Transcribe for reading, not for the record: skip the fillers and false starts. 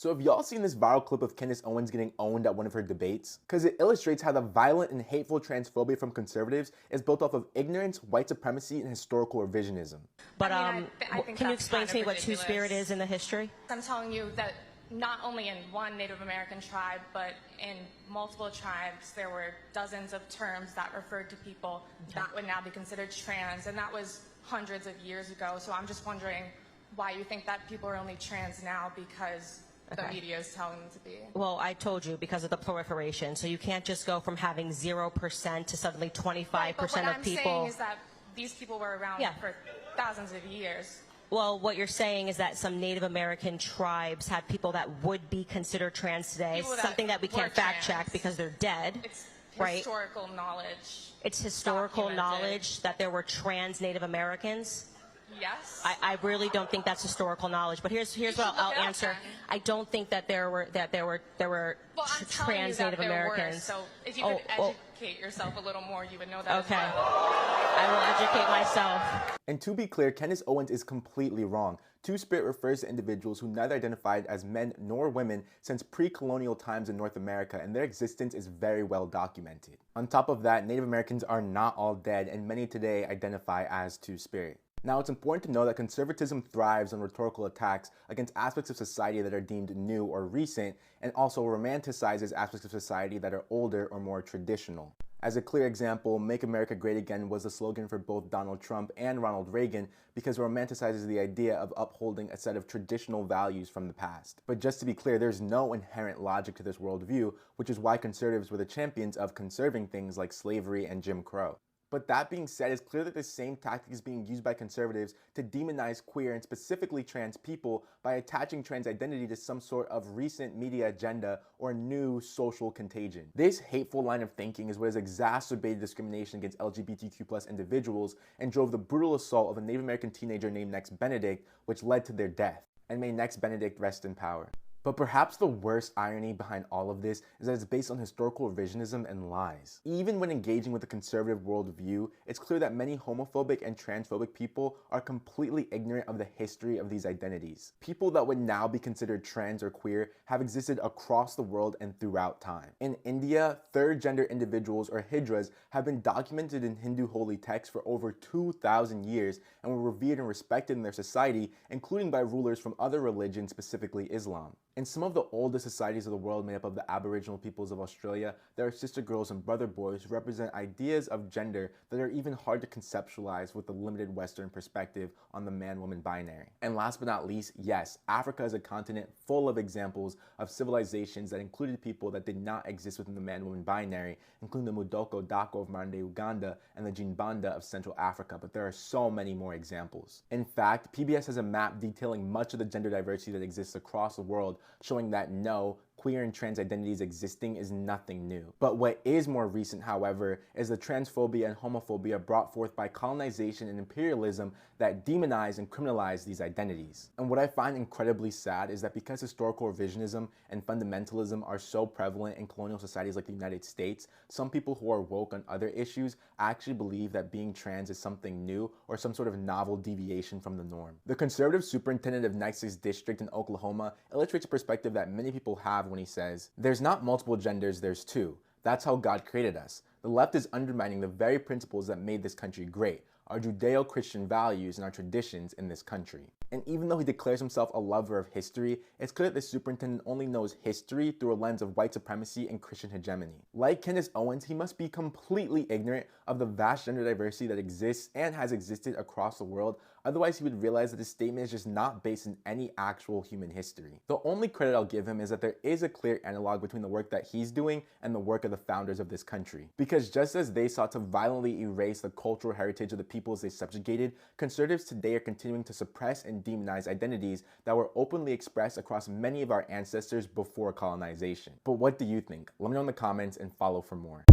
So have y'all seen this viral clip of Candace Owens getting owned at one of her debates? Because it illustrates how the violent and hateful transphobia from conservatives is built off of ignorance, white supremacy, and historical revisionism. But I think can you explain to me what Two-Spirit is in the history? I'm telling you that not only in one Native American tribe, but in multiple tribes, there were dozens of terms that referred to people that would now be considered trans, and that was hundreds of years ago. So I'm just wondering why you think that people are only trans now because the media is telling them to be. Well, I told you, because of the proliferation. So you can't just go from having 0% to suddenly 25% of people. But what I'm saying is that these people were around for thousands of years. Well, what you're saying is that some Native American tribes had people that would be considered trans today, something that we can't fact check because they're dead. It's right? Historical knowledge. It's historical knowledge that there were trans Native Americans. Yes. I really don't think that's historical knowledge. But here's what I'll answer. I don't think that there were trans Native Americans. So if you could educate yourself a little more, you would know that. Okay. As well. I will educate myself. And to be clear, Candace Owens is completely wrong. Two-Spirit refers to individuals who neither identified as men nor women since pre-colonial times in North America, and their existence is very well documented. On top of that, Native Americans are not all dead, and many today identify as Two-Spirit. Now, it's important to know that conservatism thrives on rhetorical attacks against aspects of society that are deemed new or recent, and also romanticizes aspects of society that are older or more traditional. As a clear example, Make America Great Again was the slogan for both Donald Trump and Ronald Reagan because it romanticizes the idea of upholding a set of traditional values from the past. But just to be clear, there's no inherent logic to this worldview, which is why conservatives were the champions of conserving things like slavery and Jim Crow. But that being said, it's clear that this same tactic is being used by conservatives to demonize queer and specifically trans people by attaching trans identity to some sort of recent media agenda or new social contagion. This hateful line of thinking is what has exacerbated discrimination against LGBTQ+ individuals and drove the brutal assault of a Native American teenager named Next Benedict, which led to their death. And may Next Benedict rest in power. But perhaps the worst irony behind all of this is that it's based on historical revisionism and lies. Even when engaging with the conservative worldview, it's clear that many homophobic and transphobic people are completely ignorant of the history of these identities. People that would now be considered trans or queer have existed across the world and throughout time. In India, third gender individuals or hijras have been documented in Hindu holy texts for over 2,000 years and were revered and respected in their society, including by rulers from other religions, specifically Islam. In some of the oldest societies of the world made up of the Aboriginal peoples of Australia, there are sister girls and brother boys who represent ideas of gender that are even hard to conceptualize with the limited Western perspective on the man-woman binary. And last but not least, yes, Africa is a continent full of examples of civilizations that included people that did not exist within the man-woman binary, including the Mudoko Dako of modern-day Uganda and the Jinbanda of Central Africa, but there are so many more examples. In fact, PBS has a map detailing much of the gender diversity that exists across the world, showing that no, queer and trans identities existing is nothing new. But what is more recent, however, is the transphobia and homophobia brought forth by colonization and imperialism that demonize and criminalize these identities. And what I find incredibly sad is that because historical revisionism and fundamentalism are so prevalent in colonial societies like the United States, some people who are woke on other issues actually believe that being trans is something new or some sort of novel deviation from the norm. The conservative superintendent of Nexus District in Oklahoma illustrates a perspective that many people have when he says, "There's not multiple genders, there's two. That's how God created us." The left is undermining the very principles that made this country great, our Judeo-Christian values and our traditions in this country. And even though he declares himself a lover of history, it's clear that the superintendent only knows history through a lens of white supremacy and Christian hegemony. Like Candace Owens, he must be completely ignorant of the vast gender diversity that exists and has existed across the world, otherwise he would realize that his statement is just not based in any actual human history. The only credit I'll give him is that there is a clear analog between the work that he's doing and the work of the founders of this country. Because just as they sought to violently erase the cultural heritage of the peoples they subjugated, conservatives today are continuing to suppress and demonize identities that were openly expressed across many of our ancestors before colonization. But what do you think? Let me know in the comments and follow for more.